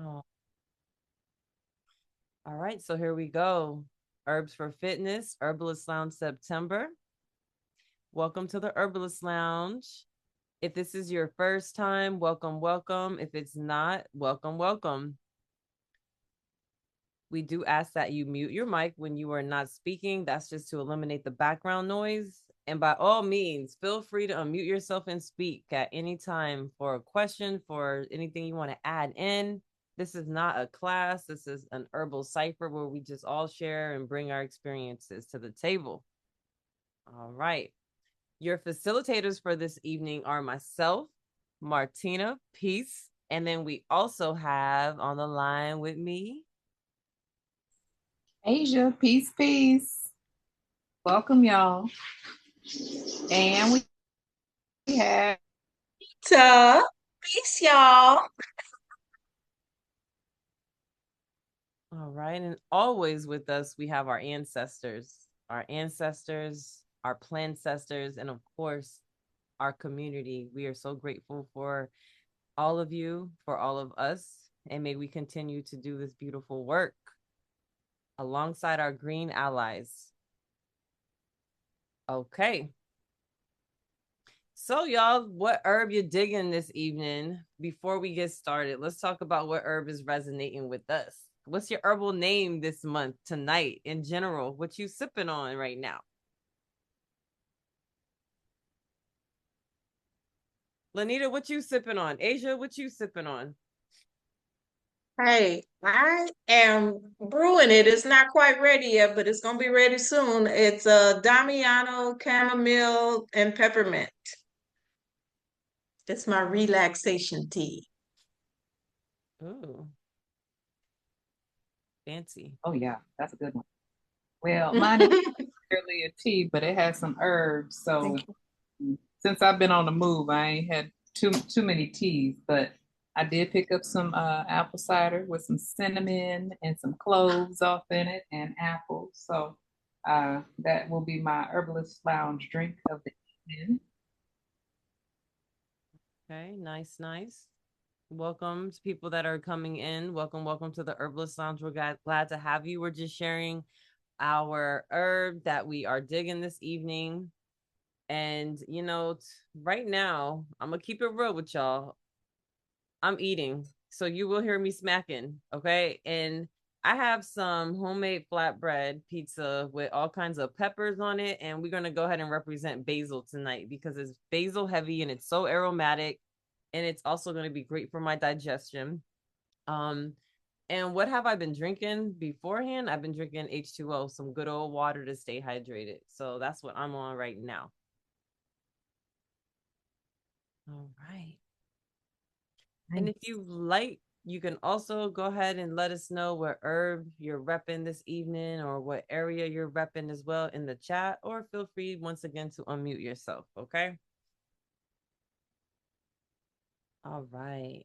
Oh, all right. So here we go. Herbs for Fitness, Herbalist Lounge September. Welcome to the Herbalist Lounge. If this is your first time, welcome, welcome. If it's not, welcome, welcome. We do ask that you mute your mic when you are not speaking. That's just to eliminate the background noise. And by all means, feel free to unmute yourself and speak at any time for a question, for anything you want to add in. This is not a class. This is an herbal cipher where we just all share and bring our experiences to the table. All right. Your facilitators for this evening are myself, Martina, peace. And then we also have on the line with me, Asia, peace, peace. Welcome, y'all. And we have To peace, y'all. all right. And always with us, we have our ancestors, our plancestors, and of course, our community. We are so grateful for all of you, for all of us, and may we continue to do this beautiful work alongside our green allies. Okay. So, y'all, what herb you digging this evening? Before we get started, let's talk about what herb is resonating with us. What's your herbal name this month, tonight, in general? What you sipping on right now? Lanita, what you sipping on? Asia, what you sipping on? Hey, I am brewing it. It's not quite ready yet, but it's gonna be ready soon. It's a Damiano chamomile and peppermint. It's my relaxation tea. Ooh, fancy. oh yeah, that's a good one. Well, mine is really a tea, but it has some herbs. So Thank you. since I've been on the move, I ain't had too many teas, but I did pick up some apple cider with some cinnamon and some cloves off in it and apples. So that will be my herbalist lounge drink of the evening. Okay, nice, nice. Welcome to people that are coming in. Welcome, welcome to the Herbalist Lounge. We're glad to have you. We're just sharing our herb that we are digging this evening. And, right now, I'm going to keep it real with y'all. I'm eating. So you will hear me smacking. Okay. And I have some homemade flatbread pizza with all kinds of peppers on it. And we're going to go ahead and represent basil tonight because it's basil heavy and it's so aromatic. And it's also going to be great for my digestion. Um, and what have I been drinking beforehand? I've been drinking H2O, some good old water to stay hydrated. So that's what I'm on right now. All right. And if Nice. you like, you can also go ahead and let us know what herb you're repping this evening or what area you're repping as well in the chat, or feel free once again to unmute yourself. Okay. All right.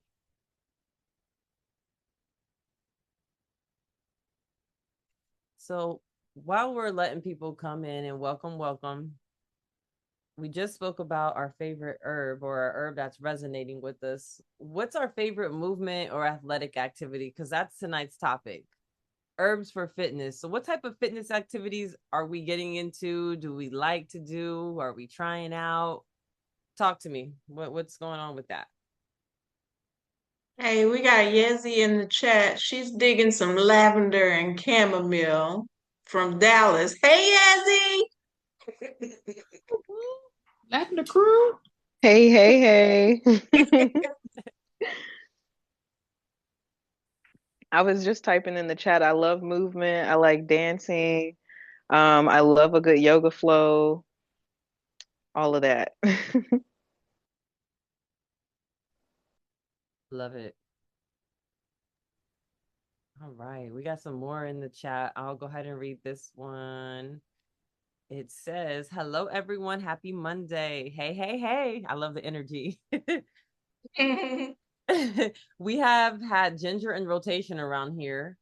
So while we're letting people come in and welcome, welcome, we just spoke about our favorite herb or a herb that's resonating with us. What's our favorite movement or athletic activity? Because that's tonight's topic. Herbs for fitness. So, what type of fitness activities are we getting into? Do we like to do? Are we trying out? Talk to me. What's going on with that? Hey, we got Yezi in the chat. She's digging some lavender and chamomile from Dallas. Hey, Yezi! Latin the crew. Hey, hey, hey. I was just typing in the chat. I love movement. I like dancing. I love a good yoga flow, all of that. Love it. All right. We got some more in the chat. I'll go ahead and read this one. It says, "Hello, everyone. Happy Monday. Hey, hey, hey. I love the energy." We have had ginger in rotation around here.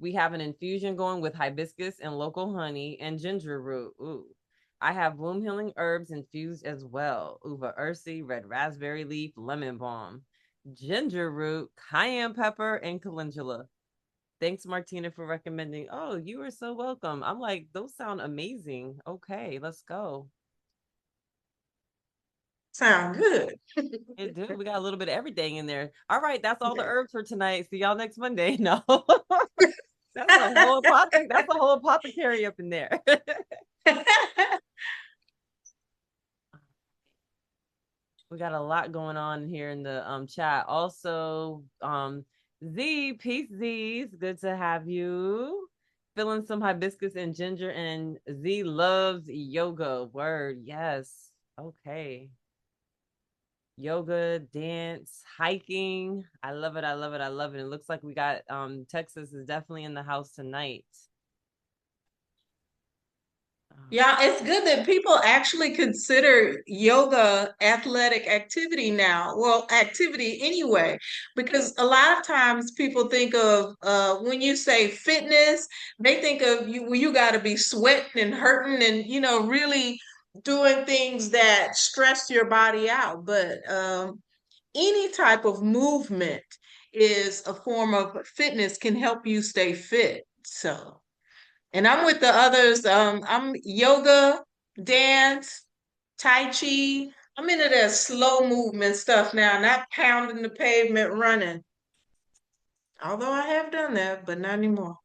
We have an infusion going with hibiscus and local honey and ginger root. Ooh. I have womb healing herbs infused as well. Uva ursi, red raspberry leaf, lemon balm. ginger root, cayenne pepper, and calendula. Thanks, Martina, for recommending. Oh, you are so welcome. I'm like, those sound amazing. Okay, let's go. Sound good. It do. We got a little bit of everything in there. All right, that's all the herbs for tonight. See y'all next Monday. No. That's a whole apothecary up in there. We got a lot going on here in the chat. Also, Z, peace Z's. Good to have you. Feeling some hibiscus and ginger, and Z loves yoga. Word, yes. Okay. Yoga, dance, hiking. I love it. I love it. I love it. It looks like we got Texas is definitely in the house tonight. Yeah, it's good that people actually consider yoga athletic activity now. Well, activity anyway, because a lot of times people think of when you say fitness, they think of you well, you got to be sweating and hurting and really doing things that stress your body out. But any type of movement is a form of fitness can help you stay fit. So. And I'm with the others. I'm yoga, dance, tai chi. I'm into that slow movement stuff now, not pounding the pavement running. Although I have done that, but not anymore.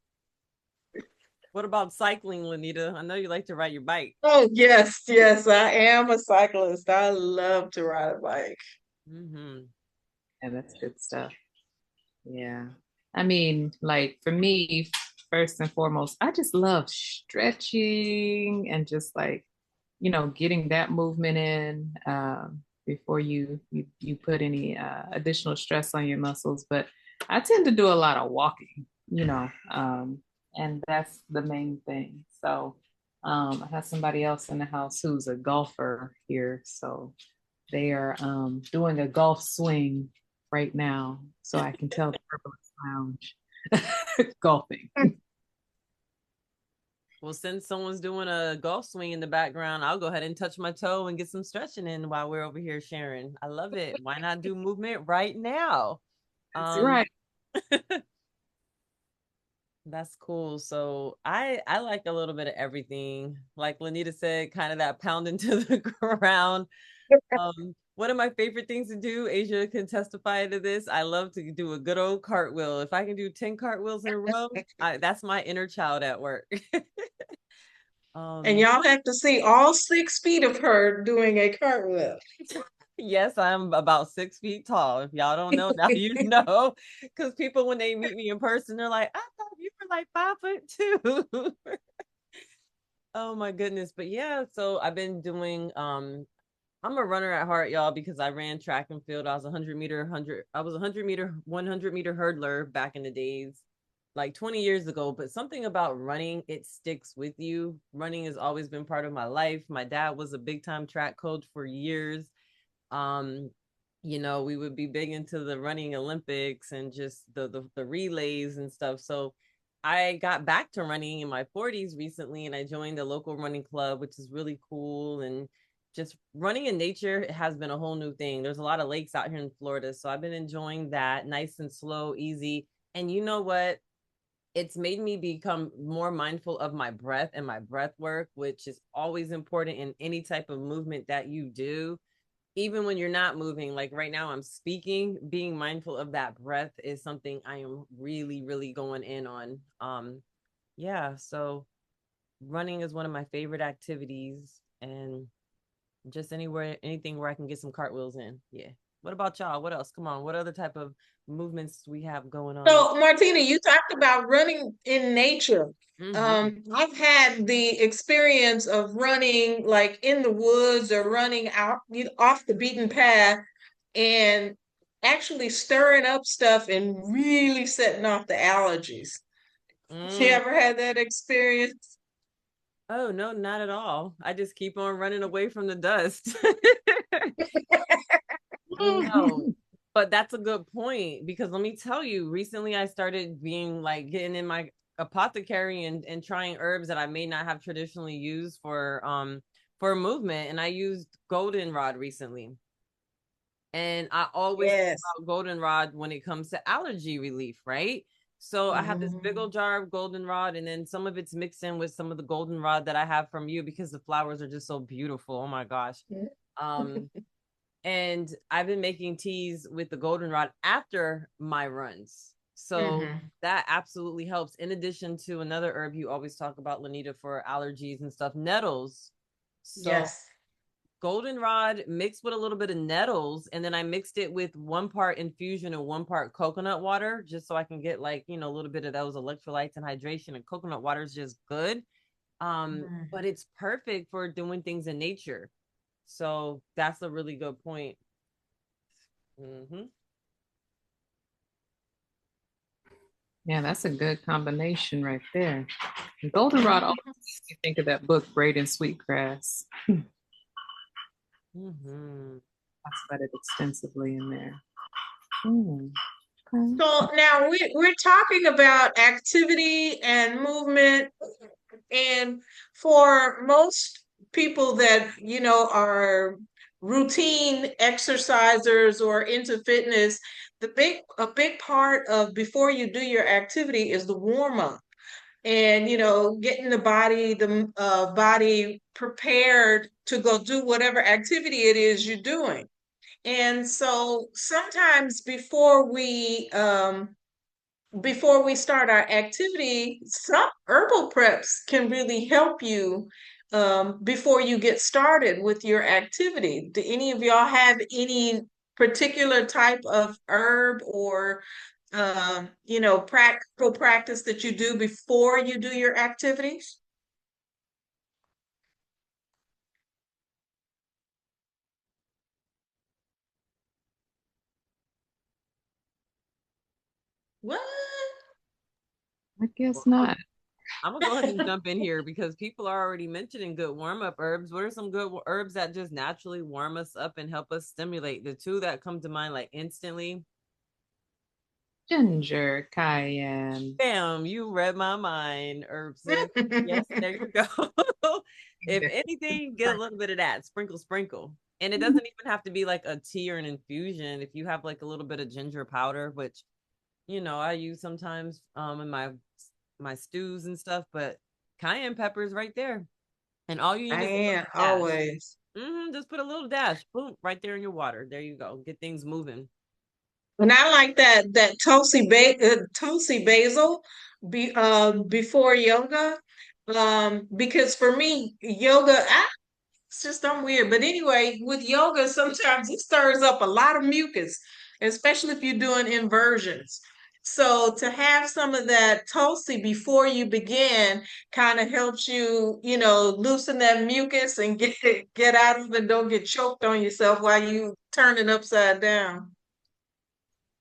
What about cycling, Lanita? I know you like to ride your bike. Oh, yes, yes, I am a cyclist. I love to ride a bike. Mm-hmm. Yeah, that's good stuff. Yeah. I mean, like for me, first and foremost, I just love stretching and just like, getting that movement in before you put any additional stress on your muscles. But I tend to do a lot of walking, and that's the main thing. So I have somebody else in the house who's a golfer here, so they are doing a golf swing right now, so I can tell the Herbalist Lounge golfing. Well, since someone's doing a golf swing in the background, I'll go ahead and touch my toe and get some stretching in while we're over here sharing. I love it. Why not do movement right now? That's right. That's cool. So I like a little bit of everything. Like Lanita said, kind of that pound into the ground. One of my favorite things to do, Asia can testify to this. I love to do a good old cartwheel. If I can do 10 cartwheels in a row, that's my inner child at work. And y'all have to see all 6 feet of her doing a cartwheel. Yes, I'm about 6 feet tall. If y'all don't know, now you know. Because people, when they meet me in person, they're like, I thought you were like 5'2". Oh my goodness. But yeah, so I've been doing I'm a runner at heart, y'all, because I ran track and field. I was 100 meter hurdler back in the days, like 20 years ago. But something about running, it sticks with you. Running has always been part of my life. My dad was a big time track coach for years. um we would be big into the running Olympics and just the relays and stuff. So I got back to running in my 40s recently, and I joined a local running club, which is really cool. And just running in nature has been a whole new thing. There's a lot of lakes out here in Florida, so I've been enjoying that. Nice and slow, easy. And you know what, it's made me become more mindful of my breath and my breath work, which is always important in any type of movement that you do. Even when you're not moving, like right now I'm speaking, being mindful of that breath is something I am really, really going in on. Yeah, so running is one of my favorite activities, and just anything where I can get some cartwheels in. Yeah. What about y'all? What else? Come on. What other type of movements we have going on? So, Martina, you talked about running in nature. Mm-hmm. I've had the experience of running like in the woods or running out off the beaten path and actually stirring up stuff and really setting off the allergies. You Mm. ever had that experience? Oh no, not at all. I just keep on running away from the dust. No, but that's a good point, because let me tell you, recently I started being like getting in my apothecary and trying herbs that I may not have traditionally used for movement, and I used goldenrod recently. And I always think Yes. about goldenrod when it comes to allergy relief, right? So I have this big Mhm. old jar of goldenrod, and then some of it's mixed in with some of the goldenrod that I have from you because the flowers are just so beautiful. Oh my gosh. Um, and I've been making teas with the goldenrod after my runs. So Mhm. that absolutely helps. In addition to another herb you always talk about, Lanita, for allergies and stuff, nettles. So Yes. goldenrod mixed with a little bit of nettles, and then I mixed it with 1 part infusion and 1 part coconut water, just so I can get like, a little bit of those electrolytes and hydration. And coconut water is just good. But Mhm. it's perfect for doing things in nature. So that's a really good point. Mm-hmm. Yeah, that's a good combination right there. And goldenrod always makes me think of that book, Braid and Sweetgrass. Mm-hmm. Talks about it extensively in there. Mm, okay. So now we're talking about activity and movement, and for most people that are routine exercisers or into fitness, a big part of before you do your activity is the warm up, and getting the body prepared to go do whatever activity it is you're doing. And so sometimes before we start our activity, some herbal preps can really help you before you get started with your activity. Do any of y'all have any particular type of herb or practical practice that you do before you do your activities? What? I guess not. I'm gonna go ahead and jump in here because people are already mentioning good warm up herbs. What are some good herbs that just naturally warm us up and help us stimulate? The two that come to mind like instantly. Ginger, cayenne. Bam, you read my mind, herbs. Yes, there you go. If anything, get a little bit of that. Sprinkle, sprinkle. And it doesn't even have to be like a tea or an infusion. If you have like a little bit of ginger powder, which I use sometimes in my stews and stuff, but cayenne pepper is right there. And all you need I is a am little dash. always. Just put a little dash, boom, right there in your water. There you go. Get things moving. And I like that Tulsi basil before yoga, because for me yoga, it's just I'm weird. But anyway, with yoga, sometimes it stirs up a lot of mucus, especially if you're doing inversions. So to have some of that Tulsi before you begin kind of helps you, loosen that mucus and get out of it. Don't get choked on yourself while you turn it upside down.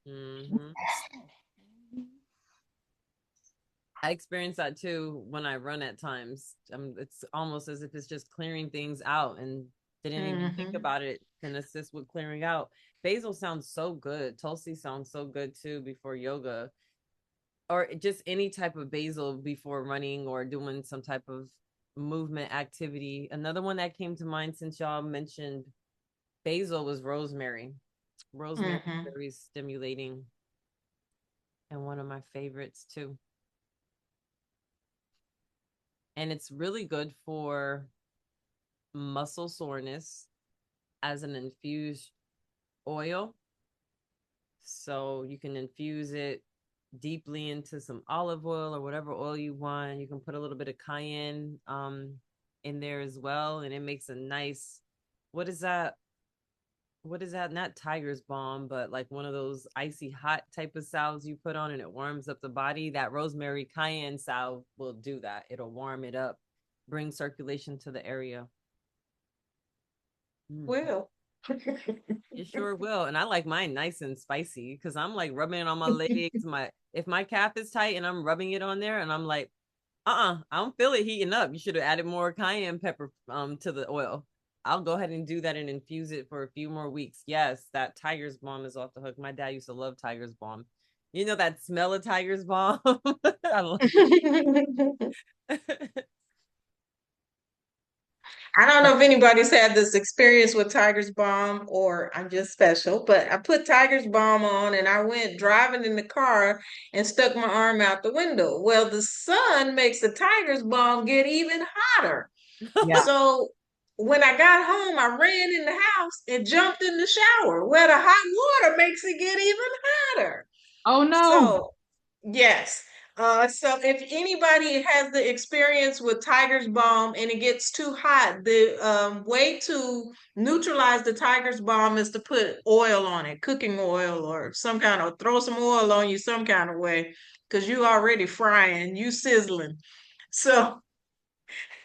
hmm I experience that too when I run at times. It's almost as if it's just clearing things out and didn't even think Hmm. about it can assist with clearing out. Basil sounds so good. Tulsi sounds so good too before yoga or just any type of basil before running or doing some type of movement activity. Another one that came to mind since y'all mentioned basil was rosemary. Rosemary is Hmm. very stimulating and one of my favorites too. And it's really good for muscle soreness as an infused oil. So you can infuse it deeply into some olive oil or whatever oil you want. You can put a little bit of cayenne in there as well, and it makes a nice. What is that? What is that? Not tiger's balm, but like one of those icy hot type of salves you put on and it warms up the body. That rosemary cayenne salve will do that. It'll warm it up, bring circulation to the area. Mhm. Well, It sure will. And I like mine nice and spicy because I'm like rubbing it on my legs. If my calf is tight and I'm rubbing it on there and I'm like, I don't feel it heating up. You should have added more cayenne pepper to the oil. I'll go ahead and do that and infuse it for a few more weeks. Yes, that tiger's balm is off the hook. My dad used to love tiger's balm. You know that smell of tiger's balm? I love it. I don't know if anybody's had this experience with Tiger's Balm or I'm just special, but I put Tiger's Balm on and I went driving in the car and stuck my arm out the window. Well, the sun makes the Tiger's Balm get even hotter. Yeah. So when I got home, I ran in the house and jumped in the shower where the hot water makes it get even hotter. Oh no. So, yes. So if anybody has the experience with Tiger's Balm and it gets too hot, the way to neutralize the Tiger's Balm is to put oil on it, cooking oil or some kind of throw some oil on you some kind of way because you already frying, you sizzling. So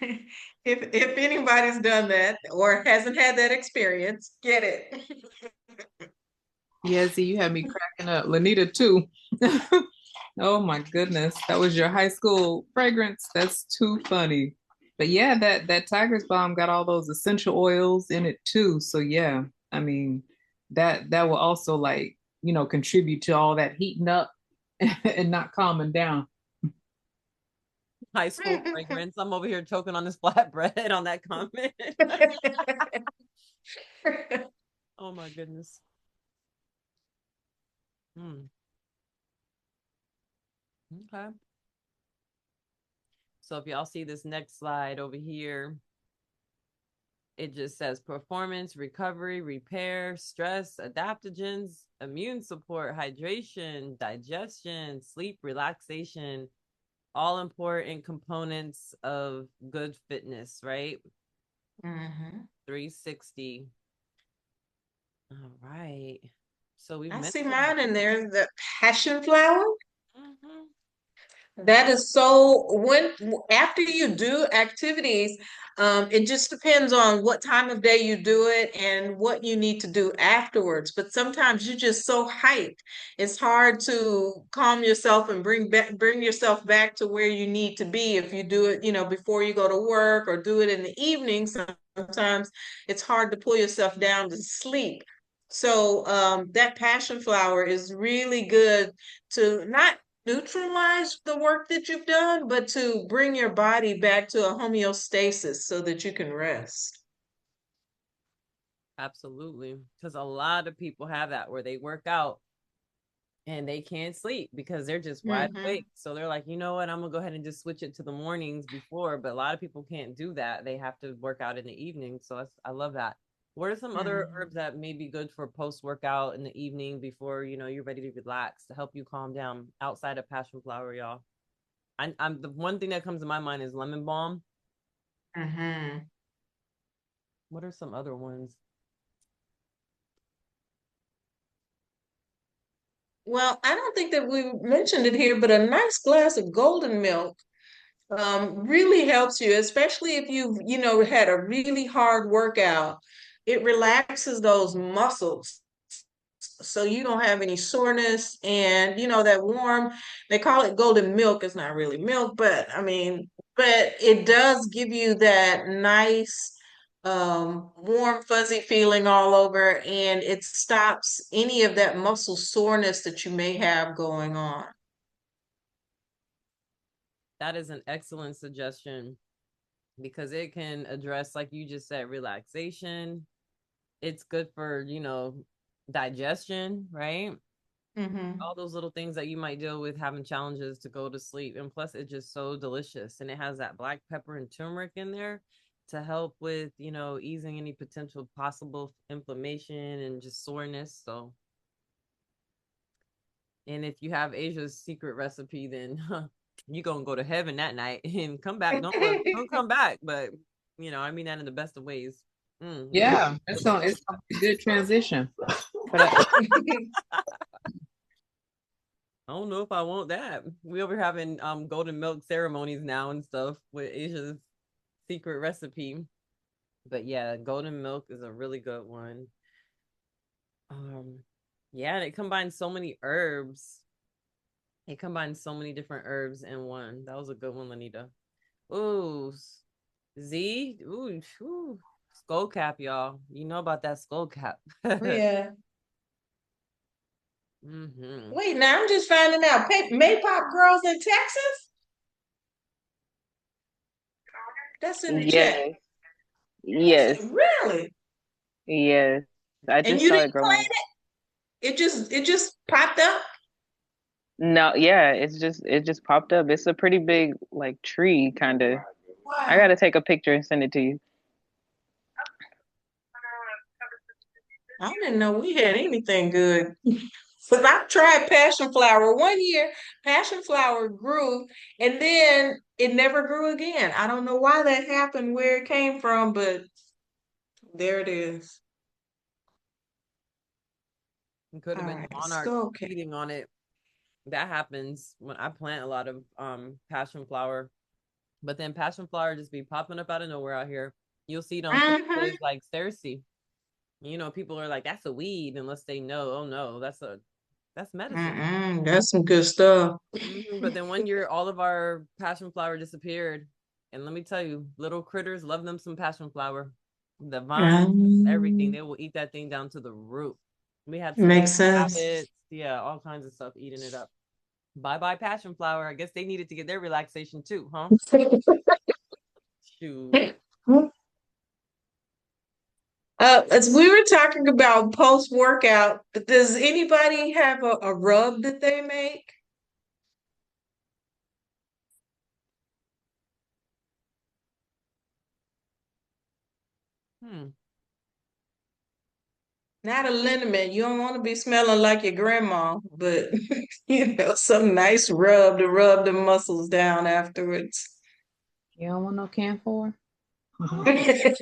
if anybody's done that or hasn't had that experience, get it. Yeah, see, you had me cracking up. Lanita too. Oh my goodness. That was your high school fragrance. That's too funny. But yeah, that Tiger's Balm got all those essential oils in it too. So yeah, I mean, that will also like, contribute to all that heating up and not calming down. High school fragrance. I'm over here choking on this flatbread on that comment. Oh my goodness. Hmm. Okay. So if y'all see this next slide over here, it just says performance, recovery, repair, stress, adaptogens, immune support, hydration, digestion, sleep, relaxation, all important components of good fitness, right? Mhm. 360. All right. So we've I see mentioned. mine in there, the passion flower. Mhm. That is so when after you do activities, it just depends on what time of day you do it and what you need to do afterwards. But sometimes you're just so hyped. It's hard to calm yourself and bring yourself back to where you need to be if you do it, before you go to work or do it in the evening. Sometimes it's hard to pull yourself down to sleep. So that passion flower is really good to not neutralize the work that you've done, but to bring your body back to a homeostasis so that you can rest. Absolutely. Because a lot of people have that where they work out and they can't sleep because they're just wide Hmm. awake. So they're like, you know what? I'm gonna go ahead and just switch it to the mornings before. But a lot of people can't do that. They have to work out in the evening. So I love that. What are some other Hmm. herbs that may be good for post workout in the evening before you're ready to relax to help you calm down outside of passion flower, y'all? I'm the one thing that comes to my mind is lemon balm. Hmm. What are some other ones? Well, I don't think that we mentioned it here, but a nice glass of golden milk really helps you, especially if you've had a really hard workout. It relaxes those muscles so you don't have any soreness and that warm, they call it golden milk. It's not really milk, but I mean, but it does give you that nice warm fuzzy feeling all over, and it stops any of that muscle soreness that you may have going on. That is an excellent suggestion because it can address, like you just said, relaxation. It's good for, digestion, right? Mm-hmm. All those little things that you might deal with having challenges to go to sleep. And plus, it's just so delicious. And it has that black pepper and turmeric in there to help with, easing any potential possible inflammation and just soreness. So, and if you have Asia's secret recipe, then you're going to go to heaven that night and come back. Don't come back. But, I mean that in the best of ways. Mm-hmm. Yeah, it's gonna be a good transition. But I don't know if I want that. We over having golden milk ceremonies now and stuff with Asia's secret recipe. But yeah, golden milk is a really good one. Um yeah, and it combines so many herbs. It combines so many different herbs in one. That was a good one, Lanita. Ooh, Z. Ooh. Skull cap, y'all. You know about that skull cap. Yeah. Mm-hmm. Wait, now I'm just finding out. Maypop girls in Texas? That's in the chat. Yes. Yes, Really? yes. I And just you saw didn't it growing. plant it? It just popped up? No, yeah, it just popped up. It's a pretty big like tree kind of. I Wow. gotta take a picture and send it to you. I didn't know we had anything good. But I tried passion flower one year. Passion flower grew and then it never grew again. I don't know why that happened, where it came from, but there it is. It could All have been the right, monarch so okay. feeding on it. That happens when I plant a lot of passion flower, but then passion flower just be popping up out of nowhere out here. You'll see it on Mm-hmm. places like Cersei. People are like, that's a weed, unless they know, oh no, that's medicine. Mm-mm, that's some good stuff. But then one year, all of our passion flower disappeared, and let me tell you, little critters love them some passion flower. The vines, everything, Um, they will eat that thing down to the root. We had some makes sense. rabbits, yeah, all kinds of stuff eating it up. Bye bye passion flower. I guess they needed to get their relaxation too, huh? Shoot. As we were talking about post-workout, does anybody have a rub that they make? Hmm. Not a liniment. You don't want to be smelling like your grandma, but some nice rub to rub the muscles down afterwards. You don't want no camphor? That's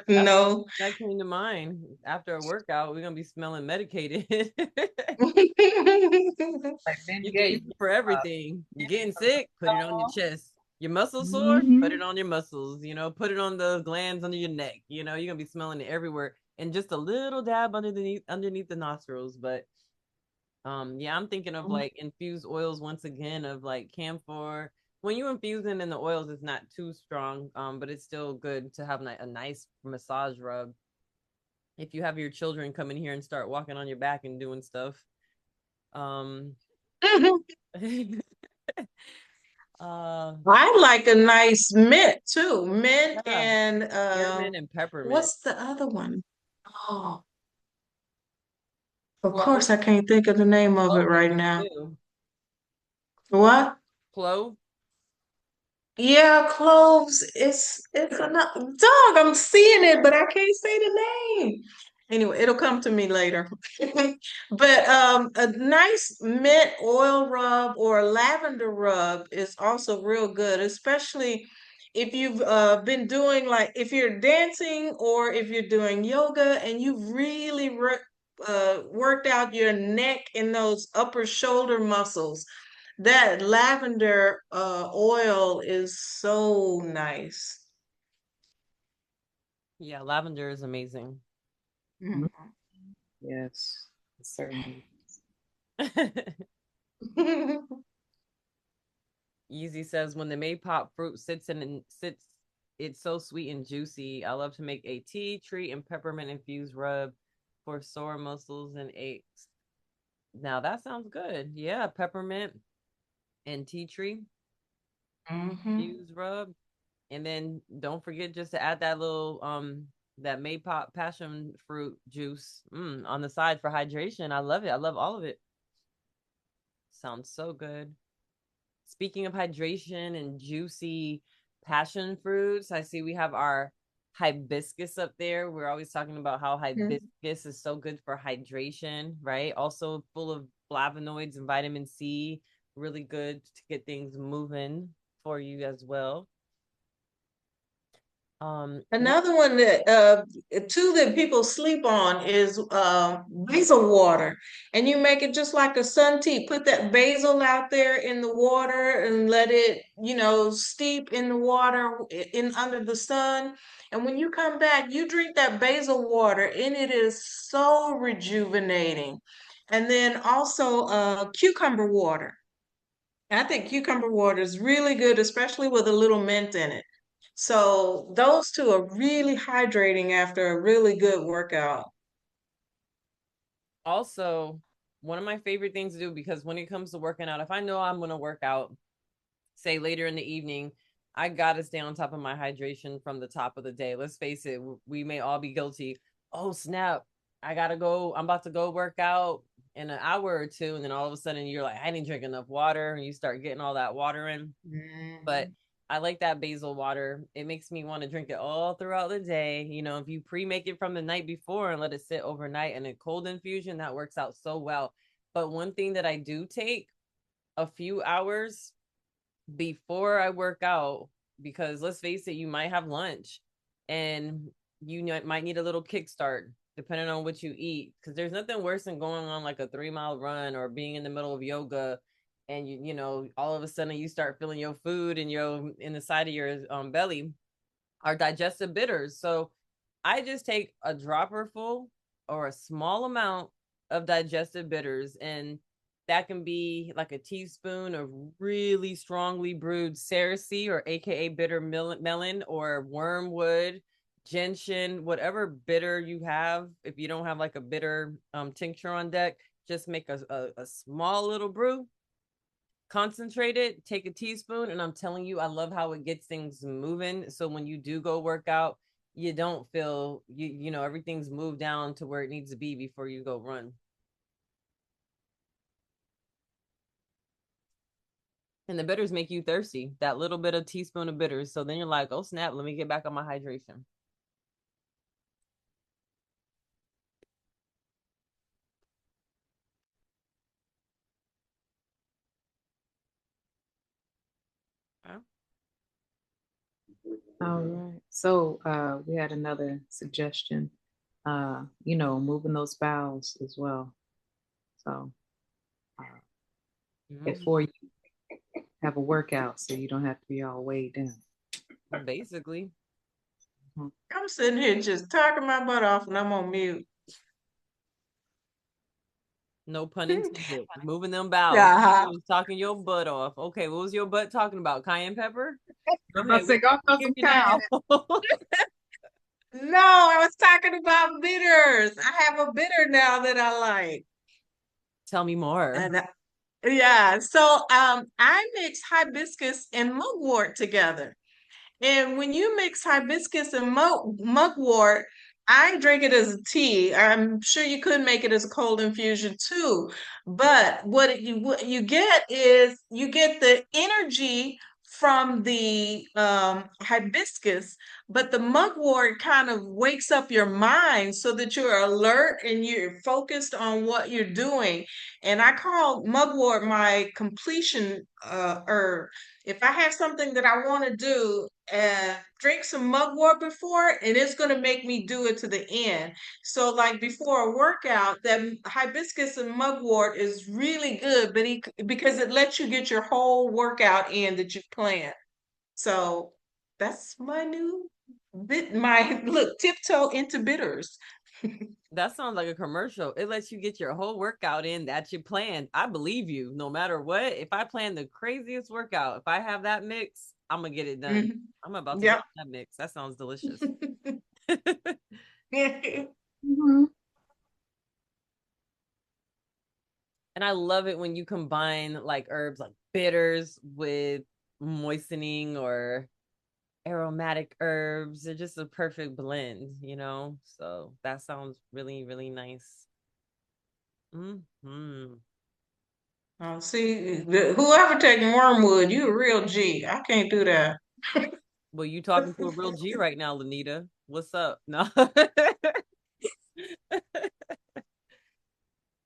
the No. that came to mind. After a workout, we're gonna be smelling medicated. Like Ben You can use Gay. it for everything. You're getting sick, put it on your chest. Your muscles sore, put Mm-hmm. it on your muscles. Put it on the glands under your neck. You're gonna be smelling it everywhere, and just a little dab underneath the nostrils. But yeah, I'm thinking of like infused oils once again of like camphor. When you infuse it in the oils, it's not too strong, but it's still good to have a nice massage rub. If you have your children come in here and start walking on your back and doing stuff, um, uh, I like a nice mint too. Mint yeah, and spearmint and peppermint. what's the other one? Oh, of course I can't think of the name of it Clove is right good now. too. What? Clove. Yeah, cloves. It's a dog. I'm seeing it, but I can't say the name. Anyway, it'll come to me later. But a nice mint oil rub or lavender rub is also real good, especially if you've been doing, like, if you're dancing or if you're doing yoga and you've really worked out your neck and those upper shoulder muscles. That lavender oil is so nice. Yeah, lavender is amazing. Mhm. Yes, certainly. Easy says when the maypop fruit sits, it's so sweet and juicy. I love to make a tea tree and peppermint infused rub for sore muscles and aches. Now that sounds good. Yeah, peppermint and tea tree Mhm. infused rub. And then don't forget just to add that little that maypop passion fruit juice on the side for hydration. I love it. I love all of it. Sounds so good. Speaking of hydration and juicy passion fruits, I see we have our hibiscus up there. We're always talking about how hibiscus is so good for hydration, right? Also full of flavonoids and vitamin C, really good to get things moving for you as well. Another one that two that people sleep on is basil water, and you make it just like a sun tea. Put that basil out there in the water and let it, steep in the water in under the sun. And when you come back, you drink that basil water, and it is so rejuvenating. And then also cucumber water. I think cucumber water is really good, especially with a little mint in it. So those two are really hydrating after a really good workout. Also, one of my favorite things to do, because when it comes to working out, if I know I'm going to work out, say later in the evening, I gotta stay on top of my hydration from the top of the day. Let's face it, we may all be guilty. Oh snap! I gotta go. I'm about to go work out in an hour or two, and then all of a sudden you're like, I didn't drink enough water, and you start getting all that water in. But I like that basil water. It makes me want to drink it all throughout the day. You know, if you pre-make it from the night before and let it sit overnight in a cold infusion, that works out so well. But one thing that I do take a few hours before I work out, because let's face it, you might have lunch and you might need a little kickstart depending on what you eat. Because there's nothing worse than going on like a 3 mile run or being in the middle of yoga and you know all of a sudden you start feeling your food and your in the side of your belly are digestive bitters. So I just take a dropper full or a small amount of digestive bitters, and that can be like a teaspoon of really strongly brewed cerasee or AKA bitter melon or wormwood, gentian, whatever bitter you have. If you don't have like a bitter tincture on deck, just make a small little brew, concentrate it, take a teaspoon, and I'm telling you, I love how it gets things moving. So when you do go work out, you don't feel you know everything's moved down to where it needs to be before you go run. And the bitters make you thirsty. That little bit of teaspoon of bitters. So then you're like, oh snap, let me get back on my hydration. Huh? All right. So we had another suggestion, moving those bowels as well. So before you have a workout, so you don't have to be all weighed down. Basically. I'm sitting here just talking my butt off and I'm on mute. No pun intended. Moving them bowels. Yeah. You was talking your butt off. Okay, what was your butt talking about? Cayenne pepper? I was gonna say, go throw some cow. No, I was talking about bitters. I have a bitter now that I like. Tell me more. And yeah, so I mix hibiscus and mugwort together. And when you mix hibiscus and mugwort, I drink it as a tea. I'm sure you could make it as a cold infusion too. But what you get is you get the energy from the hibiscus, but the mugwort kind of wakes up your mind so that you're alert and you're focused on what you're doing. And I call mugwort my completion herb. If I have something that I want to do, drink some mugwort before, and it's going to make me do it to the end. So, like before a workout, that hibiscus and mugwort is really good, because it lets you get your whole workout in that you planned. So that's my new bit. My look, tiptoe into bitters. That sounds like a commercial. It lets you get your whole workout in that you planned. I believe you no matter what. If I plan the craziest workout, if I have that mix, I'm going to get it done. Mhm. I'm about to Yep. get that mix. That sounds delicious. Mhm. And I love it when you combine like herbs like bitters with moistening or aromatic herbs. They're just a perfect blend, you know? So that sounds really, really nice. See, whoever taking wormwood, you a real G. I can't do that. Well, you talking to a real G right now, Lanita. What's up? No.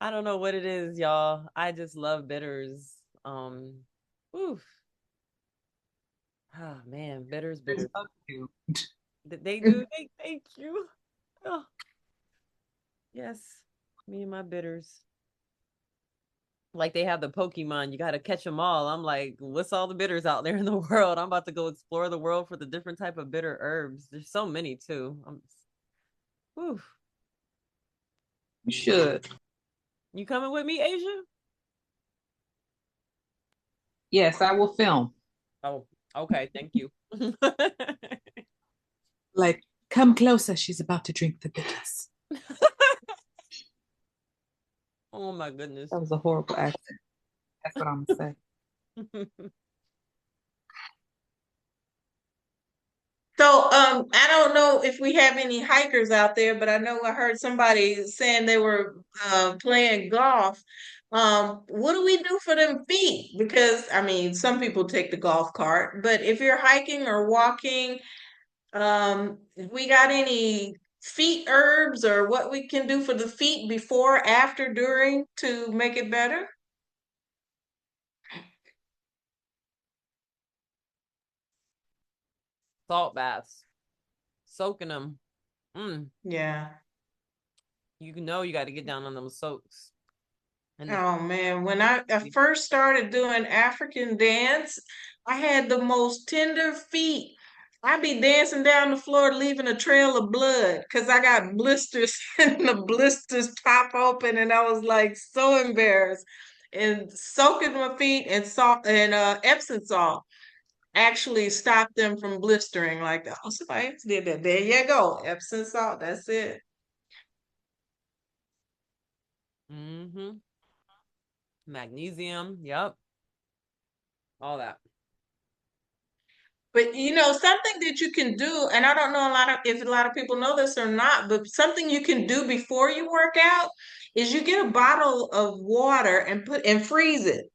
I don't know what it is, y'all. I just love bitters. Oof. Oh man, bitters, bitters. They do. They thank you. Oh, yes, me and my bitters. Like they have the Pokemon, you got to catch them all. I'm like, what's all the bitters out there in the world? I'm about to go explore the world for the different type of bitter herbs. There's so many too. Whew. You should. You coming with me, Asia? Yes, I will film. Oh, okay. Thank you. Like, come closer. She's about to drink the bitters. Oh my goodness. That was a horrible accent. That's what I'm gonna say. I don't know if we have any hikers out there, but I know I heard somebody saying they were playing golf. What do we do for them feet? Because I mean, some people take the golf cart, but if you're hiking or walking, we got any feet herbs or what we can do for the feet before, after, during to make it better? Salt baths, soaking them. Yeah. You know you got to get down on them soaks. And the Oh man, when I first started doing African dance, I had the most tender feet. I'd be dancing down the floor, leaving a trail of blood because I got blisters and the blisters pop open, and I was like so embarrassed. And soaking my feet in salt and Epsom salt actually stopped them from blistering like that. Oh, somebody else did that. There you go, Epsom salt. That's it. mm-hmm. Magnesium, yep, all that. But something that you can do, and I don't know if a lot of people know this or not, but something you can do before you work out is you get a bottle of water and put and freeze it.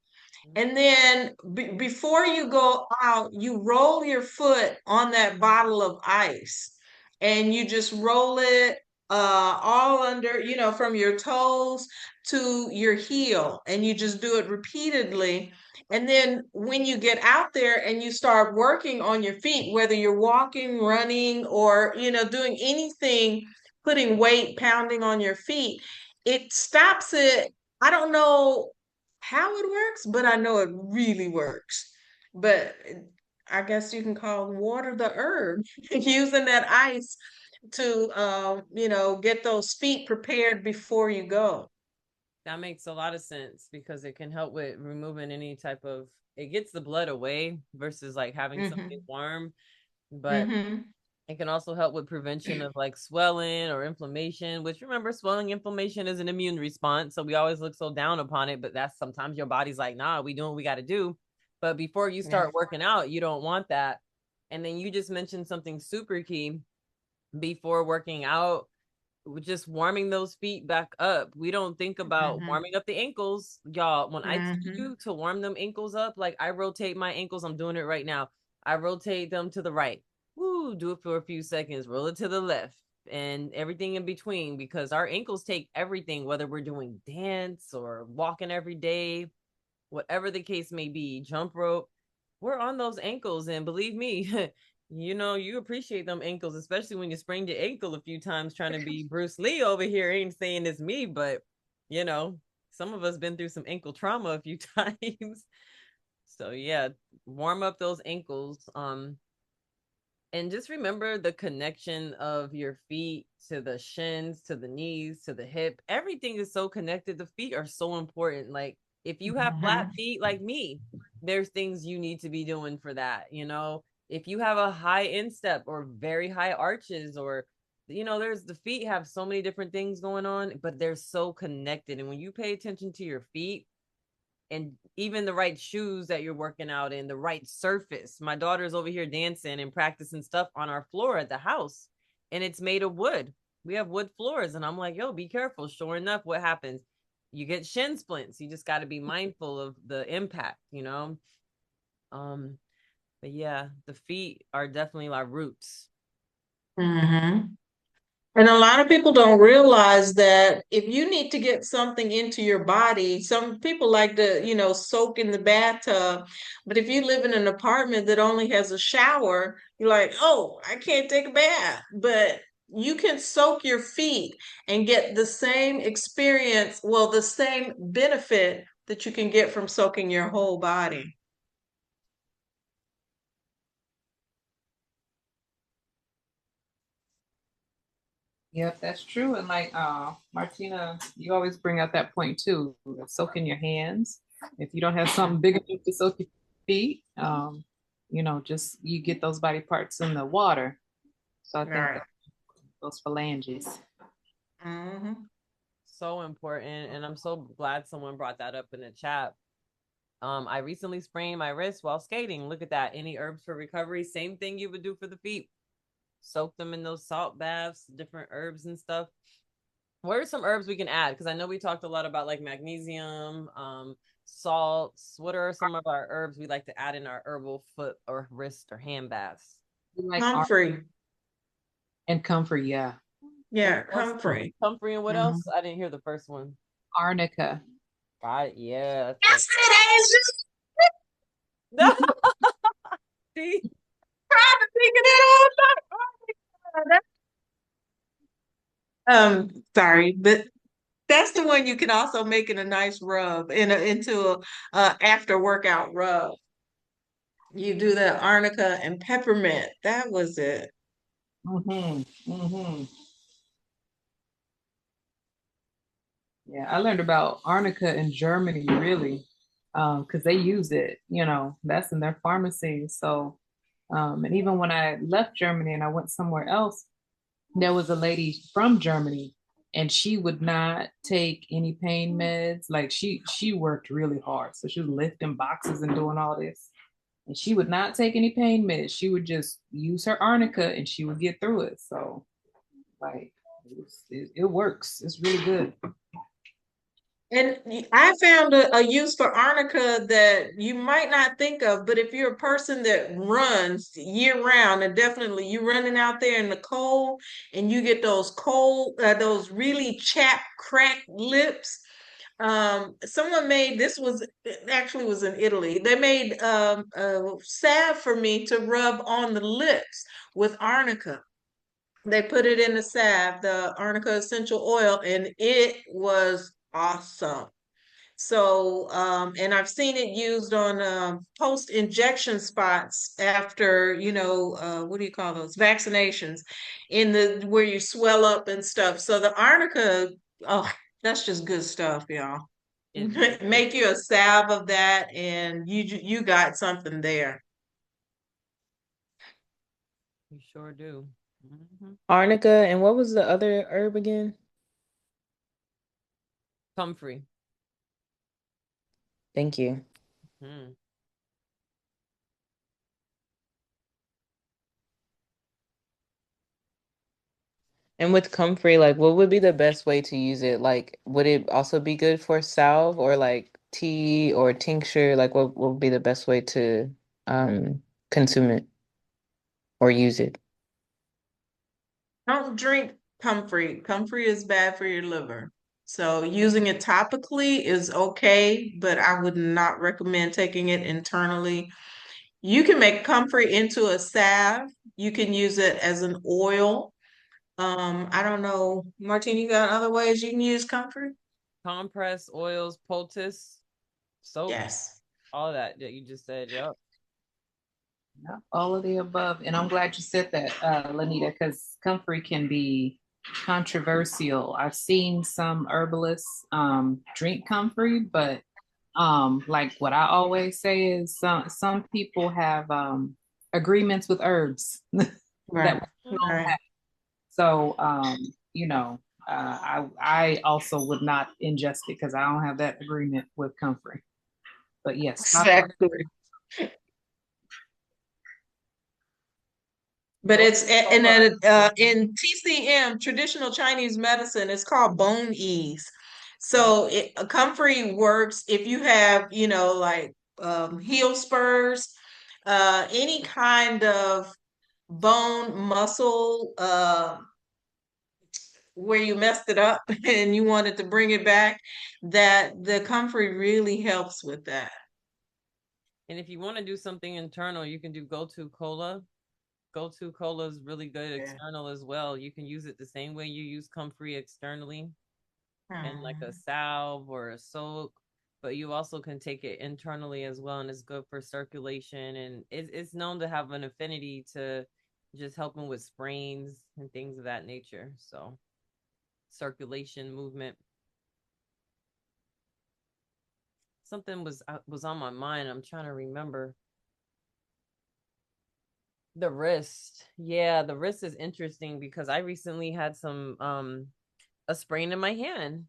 And then before you go out, you roll your foot on that bottle of ice and you just roll it all under, from your toes to your heel. And you just do it repeatedly. And then when you get out there and you start working on your feet, whether you're walking, running, or, doing anything, putting weight, pounding on your feet, it stops it. I don't know how it works, but I know it really works. But I guess you can call water the herb, using that ice to get those feet prepared before you go. That makes a lot of sense because it can help with removing any type of, it gets the blood away versus like having something Hmm. warm, but Hmm. it can also help with prevention of like swelling or inflammation, which, remember, swelling, inflammation is an immune response. So we always look so down upon it, but that's sometimes your body's like, nah, we doing what we got to do. But before you Yeah. start working out, you don't want that. And then you just mentioned something super key before working out, just warming those feet back up. We don't think about Hmm. warming up the ankles, y'all. When I teach Hmm. you to warm them ankles up, like I rotate my ankles, I'm doing it right now. I rotate them to the right. Woo, do it for a few seconds, roll it to the left, and everything in between, because our ankles take everything, whether we're doing dance or walking every day, whatever the case may be, jump rope, we're on those ankles. And believe me, you appreciate them ankles, especially when you sprained your ankle a few times trying to be Bruce Lee over here. Ain't saying it's me, but you know, some of us been through some ankle trauma a few times. So yeah, warm up those ankles. And just remember the connection of your feet to the shins, to the knees, to the hip. Everything is so connected. The feet are so important. Like if you have flat Hmm. feet like me, there's things you need to be doing for that. If you have a high instep or very high arches, or there's the feet have so many different things going on, but they're so connected. And when you pay attention to your feet, and even the right shoes that you're working out in, the right surface. My daughter's over here dancing and practicing stuff on our floor at the house, and it's made of wood. We have wood floors, and I'm like, yo, be careful. Sure enough, what happens? You get shin splints. You just got to be mindful of the impact. Um, but yeah, the feet are definitely our roots. Hmm. And a lot of people don't realize that if you need to get something into your body, some people like to, soak in the bathtub. But if you live in an apartment that only has a shower, you're like, oh, I can't take a bath. But you can soak your feet and get the same experience, well, the same benefit that you can get from soaking your whole body. Yep, that's true. And like Martina, you always bring out that point too, soaking your hands. If you don't have something big enough to soak your feet, just you get those body parts in the water. So I All think right. that those phalanges. Mm-hmm. So important, and I'm so glad someone brought that up in the chat. I recently sprained my wrist while skating. Look at that. Any herbs for recovery? Same thing you would do for the feet. soak them in those salt baths, different herbs and stuff. What are some herbs we can add? Because I know we talked a lot about like magnesium, salts. What are some of our herbs we like to add in our herbal foot or wrist or hand baths? Like Comfrey. and comfort, yeah. Yeah, What else? comfrey. Comfrey and what Mhm. else? I didn't hear the first one. Arnica. Got it. Yeah, that's Yes, it. it is. Just See? trying to think of that all the time. Sorry, but that's the one you can also make in a nice rub into a after workout rub. You do the arnica and peppermint. That was it. Hmm. Hmm. Yeah, I learned about arnica in Germany, really, because they use it. That's in their pharmacy. So, and even when I left Germany and I went somewhere else, there was a lady from Germany, and she would not take any pain meds. Like she worked really hard, so she was lifting boxes and doing all this, and she would not take any pain meds. She would just use her arnica, and she would get through it. So, like, it works. It's really good. And I found a use for arnica that you might not think of, but if you're a person that runs year round, and definitely you running out there in the cold and you get those cold, those really chapped, cracked lips. Someone made this was it actually was in Italy. They made a salve for me to rub on the lips with arnica. They put it in the salve, the arnica essential oil, and it was awesome. So, and I've seen it used on post-injection spots after, what do you call those? Vaccinations in the where you swell up and stuff. So the arnica, oh, that's just good stuff, y'all. It really is. Make you a salve of that, and you got something there. You sure do. Mhm. Arnica, and what was the other herb again? Comfrey. Thank you. Hmm. And with comfrey, like what would be the best way to use it? Like, would it also be good for salve or like tea or tincture? Like what would be the best way to consume it or use it? Don't drink comfrey. Comfrey is bad for your liver. So using it topically is okay, but I would not recommend taking it internally. You can make comfrey into a salve. You can use it as an oil. I don't know, Martine, you got other ways you can use comfrey? Compress, oils, poultice, soaps, Yes. all of that you just said. Yep. Yeah, all of the above. And I'm glad you said that, Lanita, because comfrey can be controversial. I've seen some herbalists drink comfrey, but like what I always say is some people have agreements with herbs that Right. we don't Right. have. So I also would not ingest it because I don't have that agreement with comfrey. But yes, Exactly. But So it's in TCM, traditional Chinese medicine, it's called bone ease. So comfrey works if you have, like heel spurs, any kind of bone muscle where you messed it up and you wanted to bring it back, that the comfrey really helps with that. and if you want to do something internal, you can do go-to cola. Go-to cola is really good Yeah. external as well. You can use it the same way you use comfrey externally in like a Hmm. salve or a soak, but you also can take it internally as well, and it's good for circulation. And it's known to have an affinity to just helping with sprains and things of that nature. So circulation, movement. Something was on my mind. I'm trying to remember. The wrist. Yeah, the wrist is interesting because I recently had some a sprain in my hand.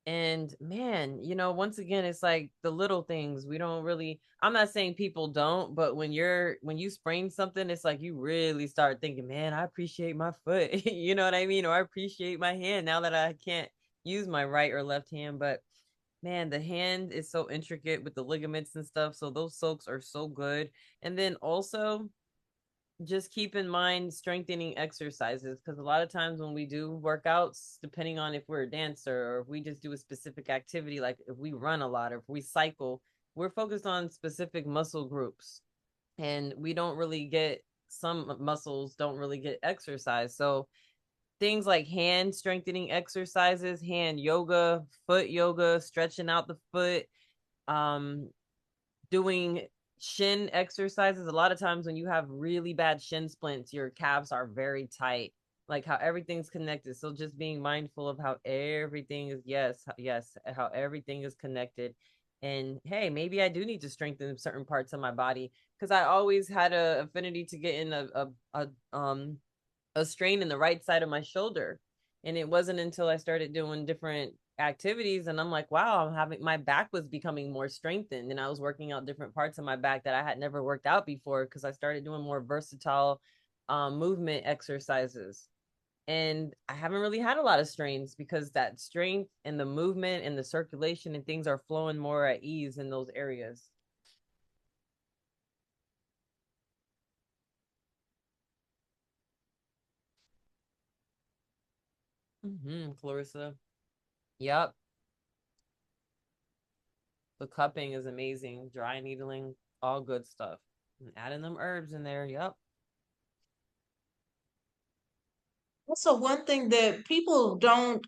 And man, once again, it's like the little things we don't really, I'm not saying people don't, but when you sprain something, it's like you really start thinking, man, I appreciate my foot. You know what I mean? Or I appreciate my hand now that I can't use my right or left hand. But man, the hand is so intricate with the ligaments and stuff. So those soaks are so good. And then also, just keep in mind strengthening exercises, because a lot of times when we do workouts, depending on if we're a dancer or if we just do a specific activity, like if we run a lot or if we cycle, we're focused on specific muscle groups, and we don't really get, some muscles don't really get exercise. So things like hand strengthening exercises, hand yoga, foot yoga, stretching out the foot, um doing shin exercises. A lot of times when you have really bad shin splints, your calves are very tight, like how everything's connected. So just being mindful of how everything is, yes, how everything is connected. And hey, maybe I do need to strengthen certain parts of my body, because I always had a affinity to get in a strain in the right side of my shoulder. And it wasn't until I started doing different activities and I'm like, wow, I'm having, my back was becoming more strengthened, and I was working out different parts of my back that I had never worked out before, because I started doing more versatile movement exercises. And I haven't really had a lot of strains, because that strength and the movement and the circulation and things are flowing more at ease in those areas. Clarissa. Yep. The cupping is amazing. Dry needling, all good stuff. And adding them herbs in there. Yep. Also, one thing that people don't,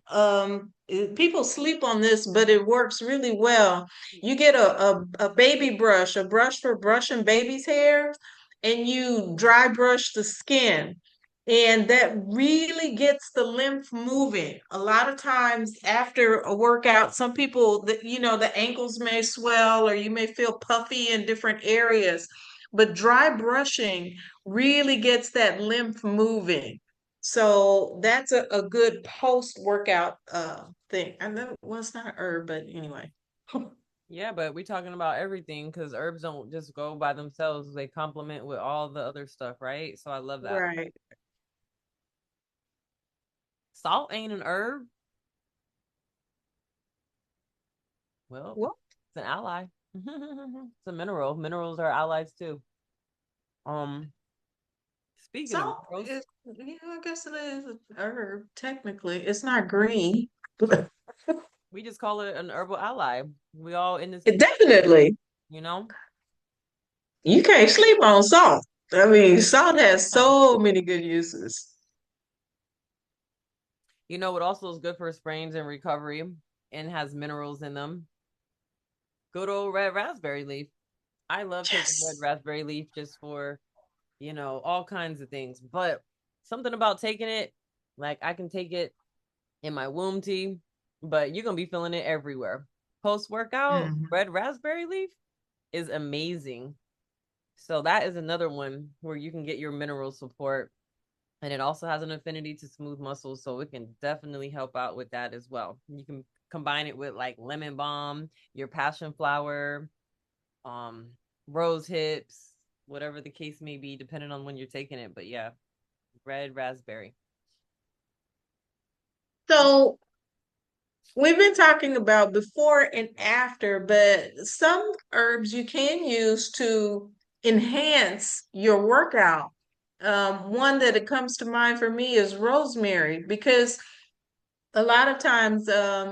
people sleep on this, but it works really well. You get a baby brush, a brush for brushing baby's hair, and you dry brush the skin. And that really gets the lymph moving. A lot of times after a workout, some people that, the ankles may swell or you may feel puffy in different areas, but dry brushing really gets that lymph moving. So that's a good post workout thing. I know, well, it's not a herb, but anyway. Yeah, but we're talking about everything, because herbs don't just go by themselves. They complement with all the other stuff, right? So I love that. Right. Salt ain't an herb. Well, Well, it's an ally. It's a mineral. Minerals are allies too. Um, Speaking of salt minerals, is, I guess it is a herb. Technically, it's not green. we just call it an herbal ally. We all in this It together, definitely, you know? you can't sleep on salt. I mean, salt has Yeah. so many good uses. You know what also is good for sprains and recovery and has minerals in them? Good old red raspberry leaf. I love taking red Yes. raspberry leaf just for, all kinds of things. But something about taking it, like I can take it in my womb tea, but you're going to be feeling it everywhere. Post workout, Mhm. red raspberry leaf is amazing. So that is another one where you can get your mineral support. And it also has an affinity to smooth muscles, so it can definitely help out with that as well. You can combine it with like lemon balm, your passion flower, um, rose hips, whatever the case may be, depending on when you're taking it. But yeah, red raspberry. So we've been talking about before and after, but some herbs you can use to enhance your workout. One that it comes to mind for me is rosemary, because a lot of times,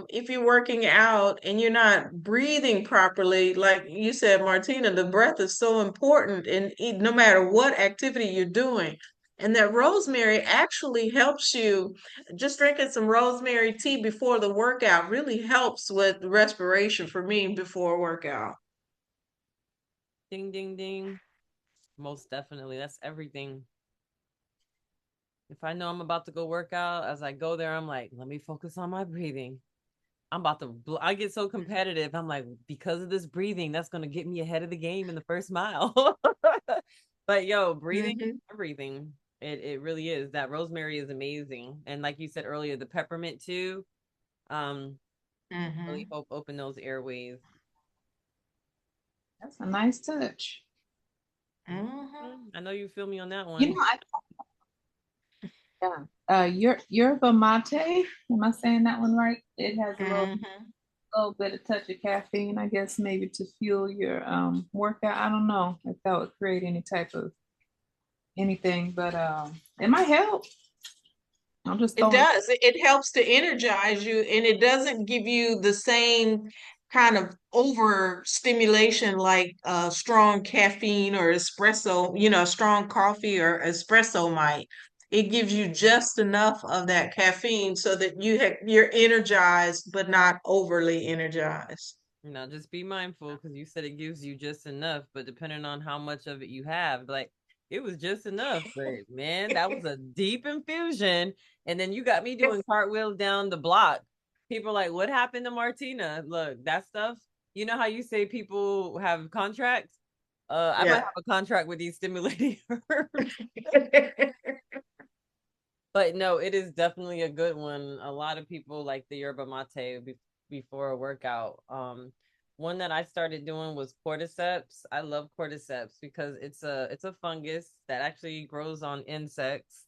if you're working out and you're not breathing properly, like you said, Martina, the breath is so important in no matter what activity you're doing. And that rosemary actually helps you. Just drinking some rosemary tea before the workout really helps with respiration for me before a workout. Ding, ding, ding. Most definitely. That's everything. If I know I'm about to go work out, as I go there, I'm like, let me focus on my breathing. I'm about to, I get so competitive. I'm like, because of this breathing, that's going to get me ahead of the game in the first mile. But yo, breathing, Hmm. everything. It really is. That rosemary is amazing. And like you said earlier, the peppermint too. Um, Really Mm-hmm. open those airways. That's a nice touch. Mm-hmm. I know you feel me on that You one. know, yeah. Yerba mate. Am I saying that one right? It has Mm-hmm. little bit of touch of caffeine, I guess, maybe to fuel your workout. I don't know if that would create any type of anything, but it might help. I'm just It throwing. does. It helps to energize you, and it doesn't give you the same kind of overstimulation like strong caffeine or espresso, strong coffee or espresso might. It gives you just enough of that caffeine so that you're energized but not overly energized. Just be mindful because you said it gives you just enough, but depending on how much of it you have, like it was just enough. But man, that was a deep infusion. And then you got me doing cartwheels down the block. People are like, what happened to Martina? Look, that stuff. You know how you say people have contracts? I might Yeah. have a contract with these stimulating herbs. But no, it is definitely a good one. A lot of people like the yerba mate before a workout. One that I started doing was cordyceps. I love cordyceps because it's a fungus that actually grows on insects.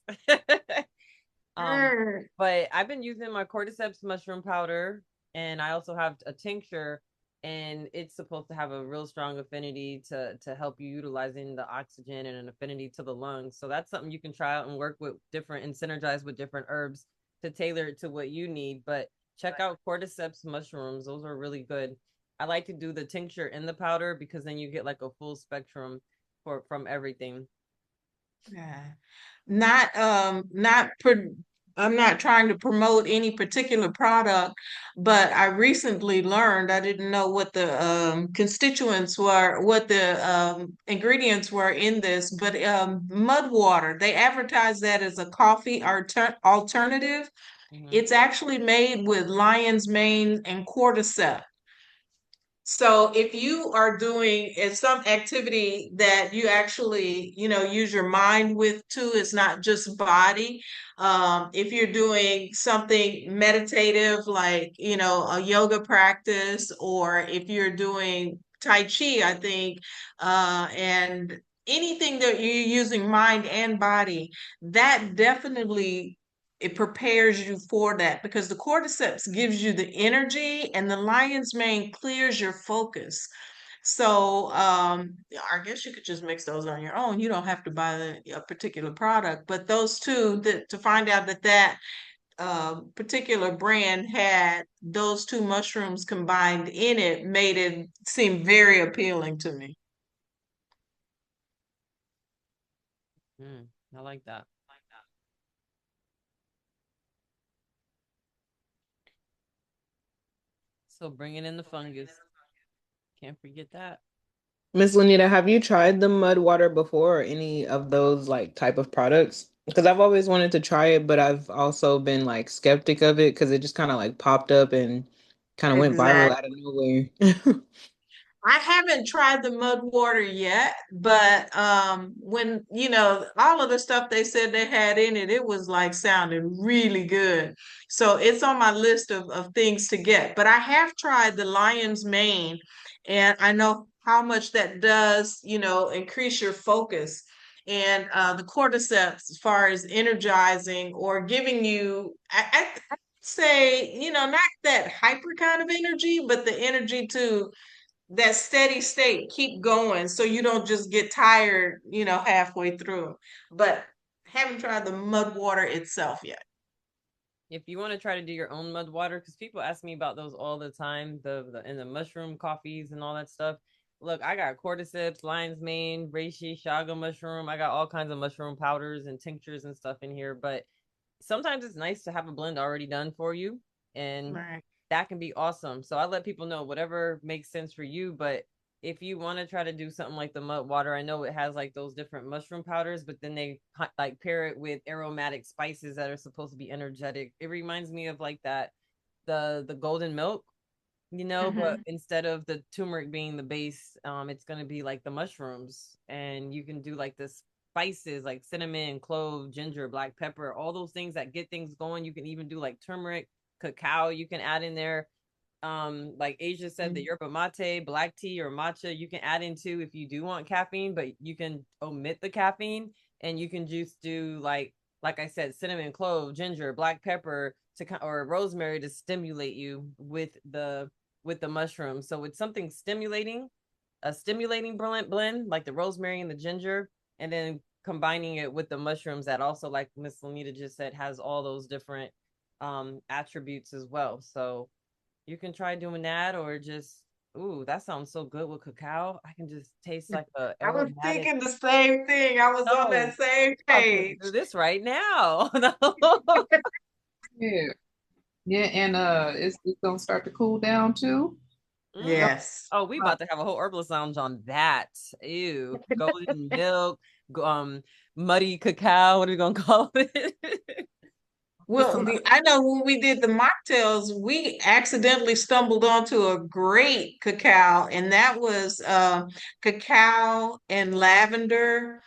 um, Mm. but I've been using my cordyceps mushroom powder, and I also have a tincture, and it's supposed to have a real strong affinity to help you utilizing the oxygen and an affinity to the lungs. So that's something you can try out and work with different and synergize with different herbs to tailor it to what you need. But check out cordyceps mushrooms; those are really good. I like to do the tincture in the powder because then you get like a full spectrum for from everything. Yeah. Not not pro I'm not trying to promote any particular product, but I recently learned I didn't know what the constituents were, what the ingredients were in this, but mud water, they advertise that as a coffee alternative. Mm-hmm. It's actually made with lion's mane and cordyceps. So if you are doing some activity that you actually, use your mind with too, it's not just body. If you're doing something meditative like, a yoga practice, or if you're doing Tai Chi, I think, and anything that you're using mind and body, that definitely it prepares you for that because the cordyceps gives you the energy and the lion's mane clears your focus. So I guess you could just mix those on your own. You don't have to buy a particular product, but those two that to find out that particular brand had those two mushrooms combined in it made it seem very appealing to me. I like that. So bringing in the fungus. Can't forget that. Miss Lenita, have you tried the mud water before or any of those like type of products? Because I've always wanted to try it, but I've also been like skeptic of it because it just kind of like popped up and kind of went viral out of Exactly. nowhere. I haven't tried the mud water yet, but when all of the stuff they said they had in it, it was like sounding really good. So it's on my list of things to get. But I have tried the lion's mane, and I know how much that does, increase your focus. And the cordyceps, as far as energizing or giving you, I'd say, not that hyper kind of energy, but the energy to that steady state, keep going so you don't just get tired, halfway through. But haven't tried the mud water itself yet. If you want to try to do your own mud water, because people ask me about those all the time, the and the mushroom coffees and all that stuff. Look, I got cordyceps, lion's mane, reishi, shaga mushroom. I got all kinds of mushroom powders and tinctures and stuff in here. But sometimes it's nice to have a blend already done for you, and Right. that can be awesome. So I let people know whatever makes sense for you. But if you want to try to do something like the mud water, I know it has like those different mushroom powders, but then they like pair it with aromatic spices that are supposed to be energetic. It reminds me of like that the golden milk, but Hmm. instead of the turmeric being the base, it's gonna be like the mushrooms, and you can do like the spices like cinnamon, clove, ginger, black pepper, all those things that get things going. You can even do like turmeric, cacao. You can add in there. like Asia said, the yerba mate, black tea, or matcha, you can add into if you do want caffeine, but you can omit the caffeine, and you can just do like I said, cinnamon, clove, ginger, black pepper to or rosemary to stimulate you with the mushroom. So it's something stimulating, a stimulating blend like the rosemary and the ginger, and then combining it with the mushrooms that also, like Miss Lanita just said, has all those different attributes as well. So you can try doing that, or just, ooh, that sounds so good with cacao. I can just taste like a I was aromatic. thinking the same thing. I was on No, that same I'm about to do page. this right now. Yeah. Yeah, and it's gonna start to cool down too. Mm. Yes. Oh, we about to have a whole herbalist lounge on that. Ew, golden milk, muddy cacao. What are we gonna call it? Put Well, some I know when we did the mocktails, we accidentally stumbled onto a great cacao, and that was cacao and lavender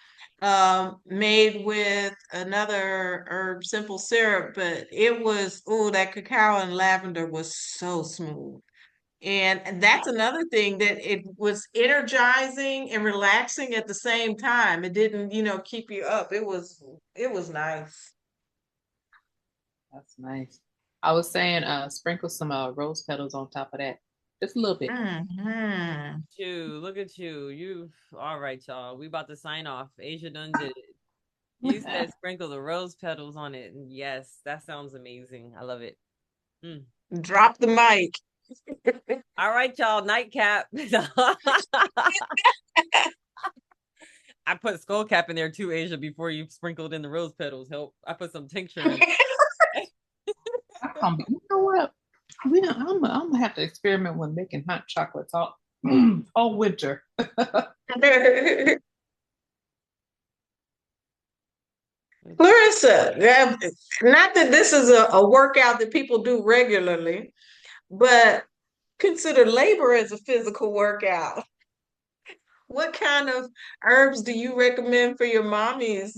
made with another herb, simple syrup. But it was, oh, that cacao and lavender was so smooth. And that's another thing that it was energizing and relaxing at the same time. It didn't, keep you up. It was nice. That's nice. I was saying sprinkle some rose petals on top of that. Just a little bit. Hmm. You look at you. You all right, y'all. We about to sign off. Asia done did it. You said sprinkle the rose petals on it. And yes, that sounds amazing. I love it. Mm. Drop the mic. All right, y'all. Nightcap. I put skull cap in there too, Asia, before you sprinkled in the rose petals. Help. I put some tincture in it. You know what? I'm gonna have to experiment with making hot chocolates all winter. Clarissa, not that this is a workout that people do regularly, but consider labor as a physical workout. What kind of herbs do you recommend for your mommies,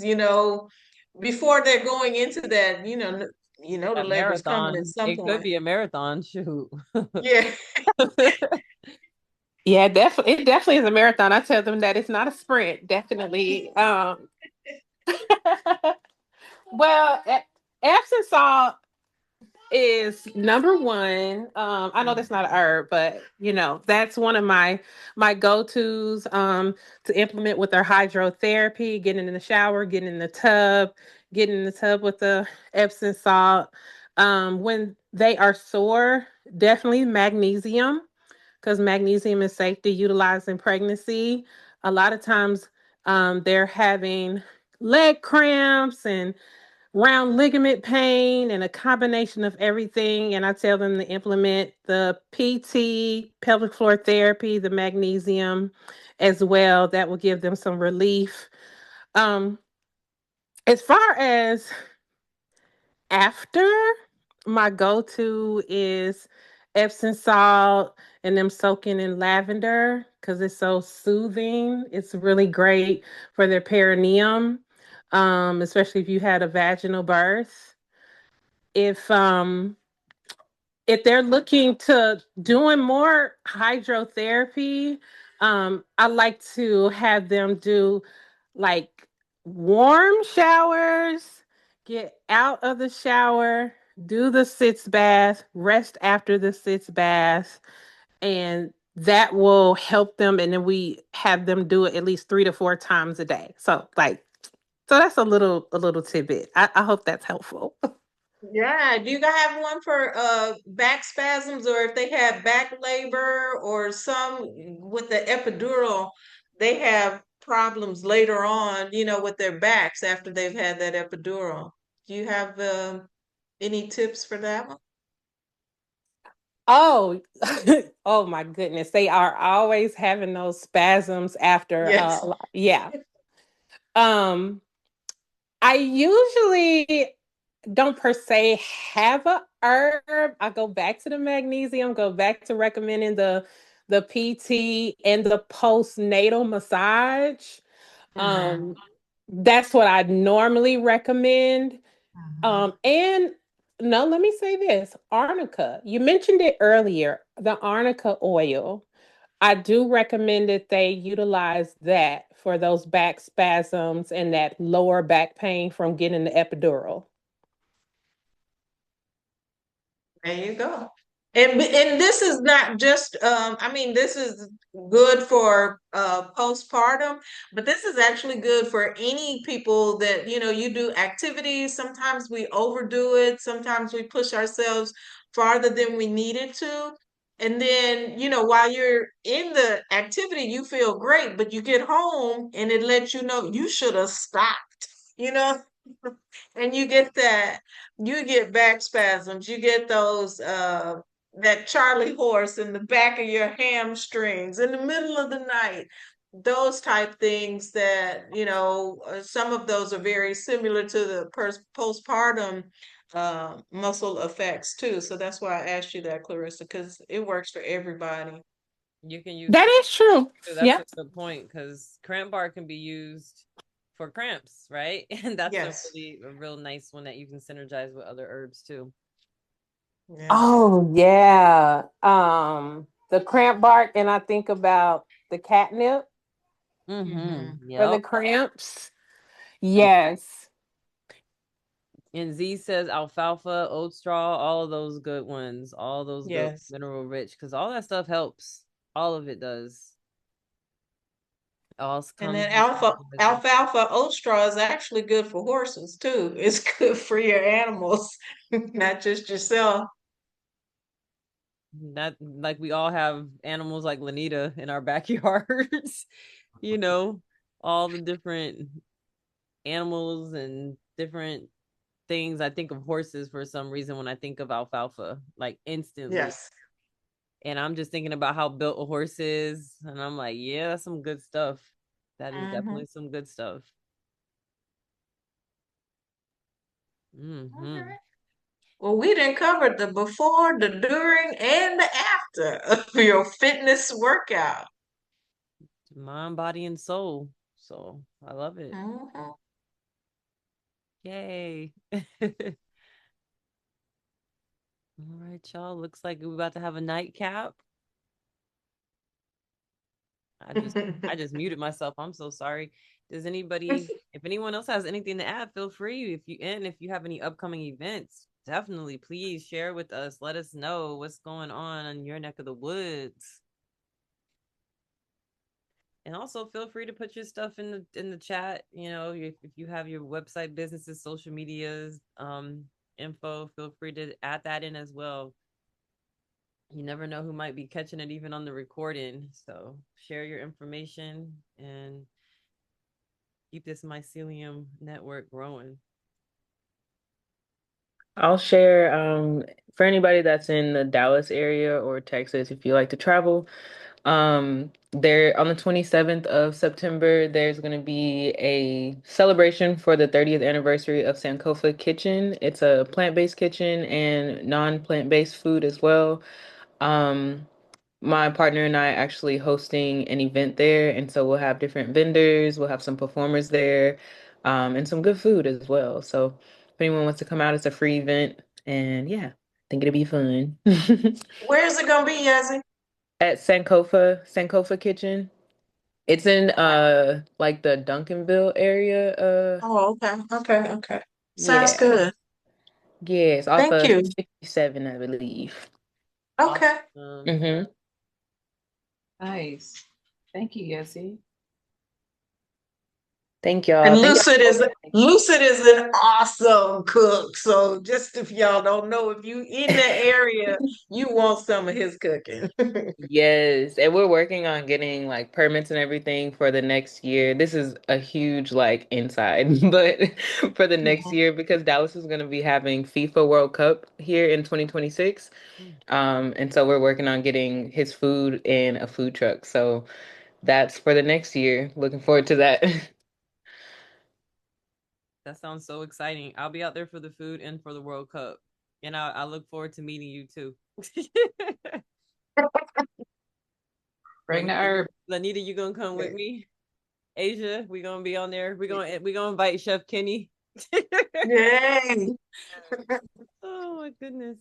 before they're going into that, the A labor's coming at marathon. some It could point. be a marathon. Shoot. Yeah. Yeah, definitely. It definitely is a marathon. I tell them that it's not a sprint. Definitely. Well, Epsom salt is number one. I know that's not a herb, but that's one of my go-tos to implement with their hydrotherapy, getting in the shower, getting in the tub with the Epsom salt. When they are sore, definitely magnesium, because magnesium is safe to utilize in pregnancy. A lot of times they're having leg cramps and round ligament pain and a combination of everything. And I tell them to implement the PT, pelvic floor therapy, the magnesium as well. That will give them some relief. Um, as far as after, my go-to is Epsom salt and them soaking in lavender because it's so soothing. It's really great for their perineum, especially if you had a vaginal birth. If um if they're looking to doing more hydrotherapy, I like to have them do like warm showers, get out of the shower, do the sitz bath, rest after the sitz bath, and that will help them. And then we have them do it at least 3 to 4 times a day. So that's a little tidbit. I hope that's helpful. Yeah. Do you guys have one for back spasms, or if they have back labor, or some with the epidural, they have problems later on, with their backs after they've had that epidural? Do you have any tips for that one? Oh, oh my goodness. They are always having those spasms after Yes. yeah. Um I usually don't per se have a herb. I go back to the magnesium, go back to recommending the PT and the postnatal massage. Mhm. Um that's what I normally recommend. And no, let me say this. Arnica. You mentioned it earlier, the arnica oil. I do recommend that they utilize that for those back spasms and that lower back pain from getting the epidural. There you go. And this is not just I mean this is good for postpartum, but this is actually good for any people that you do activities. Sometimes we overdo it, sometimes we push ourselves farther than we needed to. And then, while you're in the activity, you feel great, but you get home and it lets you know you should have stopped, you know? And you get back spasms, you get those that Charlie horse in the back of your hamstrings in the middle of the night, those type things that some of those are very similar to the postpartum muscle effects too. So that's why I asked you that, Clarissa, because it works for everybody. You can use That is true. that's Yep. a good point, because cramp bar can be used for cramps, right? And that's Yes. a real nice one that you can synergize with other herbs too. Yeah. Oh yeah. The cramp bark, and I think about the catnip Mm-hmm. Hmm. for the Yep. cramps. Yes. And Z says alfalfa, oat straw, all of those good ones, all those good Yes. mineral rich, because all that stuff helps. All of it does. All And comes then in synergism. alfalfa oat straw is actually good for horses too. It's good for your animals, not just yourself. Not like we all have animals like Lanita in our backyards, you know, all the different animals and different things. I think of horses for some reason when I think of alfalfa, like instantly. Yes. And I'm just thinking about how built a horse is. And I'm like, yeah, that's some good stuff. That is Hmm. definitely some good stuff. Hmm. Okay. Well, we didn't cover the before, the during, and the after of your fitness workout. Mind, body, and soul. So I love it. Hmm. Yay. All right, y'all. Looks like we're about to have a nightcap. I just I just muted myself. I'm so sorry. Does anybody, if anyone else has anything to add, feel free. If you have any upcoming events, definitely please share with us. Let us know what's going on in your neck of the woods. And also feel free to put your stuff in the chat. You know, if you have your website, businesses, social medias, info, feel free to add that in as well. You never know who might be catching it even on the recording. So share your information and keep this mycelium network growing. I'll share for anybody that's in the Dallas area or Texas, if you like to travel. There on the 27th of September, there's going to be a celebration for the 30th anniversary of Sankofa Kitchen. It's a plant-based kitchen and non-plant-based food as well. Um, my partner and I actually hosting an event there, and so we'll have different vendors, we'll have some performers there, and some good food as well. So if anyone wants to come out, it's a free event, and yeah, I think it'll be fun. Where is it gonna be, Yazzie? At Sankofa Kitchen. It's in like the Duncanville area. Oh, okay, okay, okay. Sounds Yeah. good. Yeah, it's off Thank of you. 57, I believe. Okay. Awesome. Mm-hmm. Nice. Thank you, Yessie. Thank And y'all. Thank y'all. Lucid is an awesome cook. So just if y'all don't know, if you in the area, you want some of his cooking. Yes, and we're working on getting like permits and everything for the next year. This is a huge like inside, but for the next Mhm. year because Dallas is going to be having FIFA World Cup here in 2026. And so we're working on getting his food in a food truck. So that's for the next year. Looking forward to that. That sounds so exciting. I'll be out there for the food and for the World Cup. And I look forward to meeting you too. Bring the Lanita, herb. Lanita, you gonna come with me? Asia, we gonna be on there. We gonna invite Chef Kenny. Yay. Oh my goodness.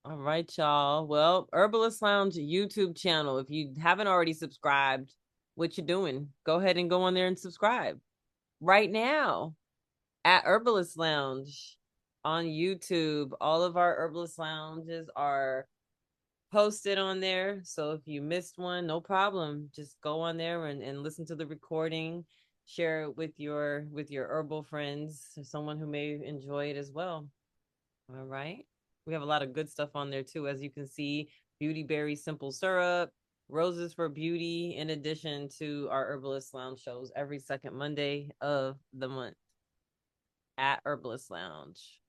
All right, y'all. Well, Herbalist Lounge YouTube channel. If you haven't already subscribed, what you doing? Go ahead and go on there and subscribe right now at Herbalist Lounge on YouTube. All of our Herbalist Lounges are posted on there. So if you missed one, no problem. Just go on there and listen to the recording. Share it with your herbal friends, someone who may enjoy it as well. All right. We have a lot of good stuff on there too. As you can see, Beauty Berry Simple Syrup, Roses for Beauty, in addition to our Herbalist Lounge shows every second Monday of the month at Herbalist Lounge.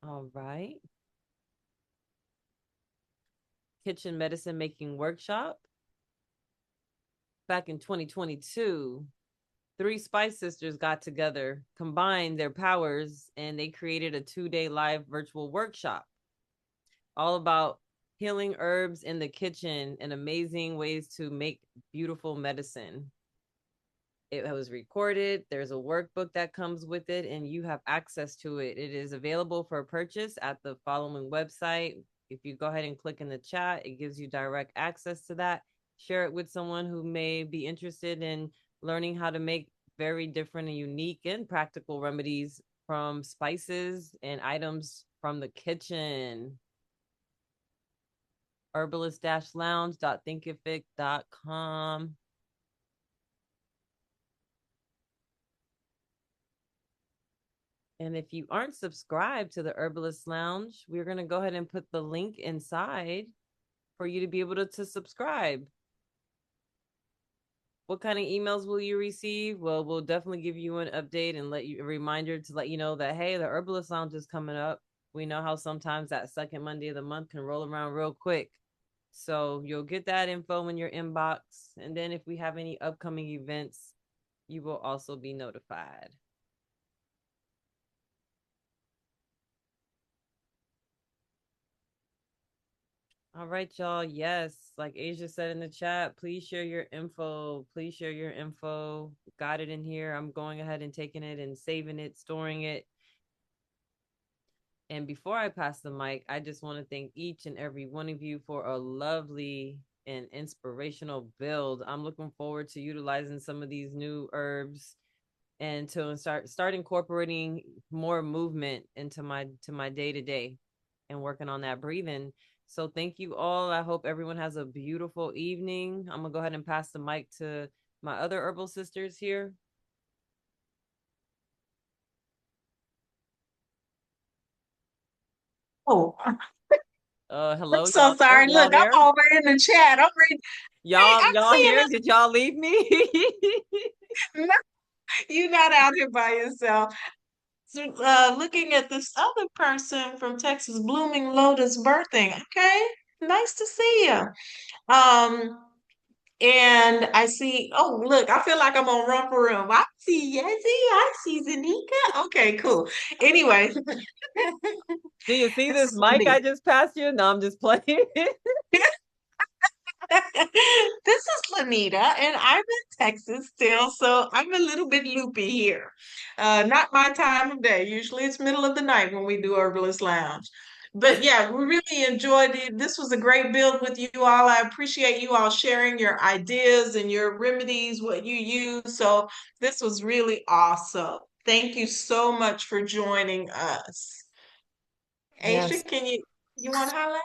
All right. Kitchen Medicine Making Workshop. Back in 2022, 3 Spice Sisters got together, combined their powers, and they created a 2-day live virtual workshop all about healing herbs in the kitchen and amazing ways to make beautiful medicine. It was recorded. There's a workbook that comes with it, and you have access to it. It is available for purchase at the following website. If you go ahead and click in the chat, it gives you direct access to that. Share it with someone who may be interested in learning how to make very different and unique and practical remedies from spices and items from the kitchen. herbalist-lounge.thinkific.com. And if you aren't subscribed to the Herbalist Lounge, we're going to go ahead and put the link inside for you to be able to subscribe. What kind of emails will you receive? Well, we'll definitely give you an update and let you a reminder to let you know that, hey, the Herbalist Lounge is coming up. We know how sometimes that second Monday of the month can roll around real quick. So you'll get that info in your inbox. And then if we have any upcoming events, you will also be notified. All right, y'all. Yes, like Asia said in the chat, please share your info. Please share your info. Got it in here. I'm going ahead and taking it and saving it, storing it. And before I pass the mic, I just want to thank each and every one of you for a lovely and inspirational build. I'm looking forward to utilizing some of these new herbs and to start incorporating more movement into my day-to-day and working on that breathing. So thank you all. I hope everyone has a beautiful evening. I'm gonna go ahead and pass the mic to my other herbal sisters here. Oh, Hello, I'm so sorry. y'all Look, I'm there? over in the chat. I'm reading. Hey, I'm Y'all seeing here? this. Did y'all leave me? No, you're not out here by yourself. So, looking at this other person from Texas, Blooming Lotus Birthing. Okay, nice to see you. And I see, oh, look, I feel like I'm on Romper Room. I see Yezi, I see Zanika. Okay, cool. Anyway, Do you see this this is mic I Lanita. just passed you? No, I'm just playing. This is Lanita, and I'm in Texas still, so I'm a little bit loopy here. Not my time of day. Usually it's middle of the night when we do Herbalist Lounge. But yeah, we really enjoyed it. This was a great build with you all. I appreciate you all sharing your ideas and your remedies, what you use. So this was really awesome. Thank you so much for joining us. Aisha, Yes. you want to highlight?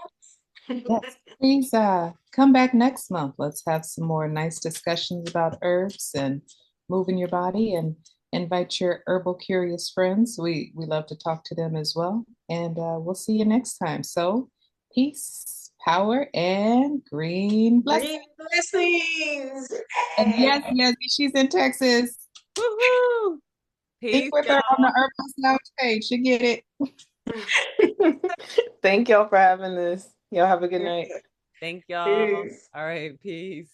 Yes. Please come back next month. Let's have some more nice discussions about herbs and moving your body and invite your herbal curious friends. We love to talk to them as well. And we'll see you next time. So peace, power, and green blessings. Green blessings. And yes, she's in Texas. Woohoo! Link Peace, with her on the y'all. Herbal Lounge page. You get it. Thank y'all for having this. Y'all have a good night. Thank y'all. Peace. All right, peace.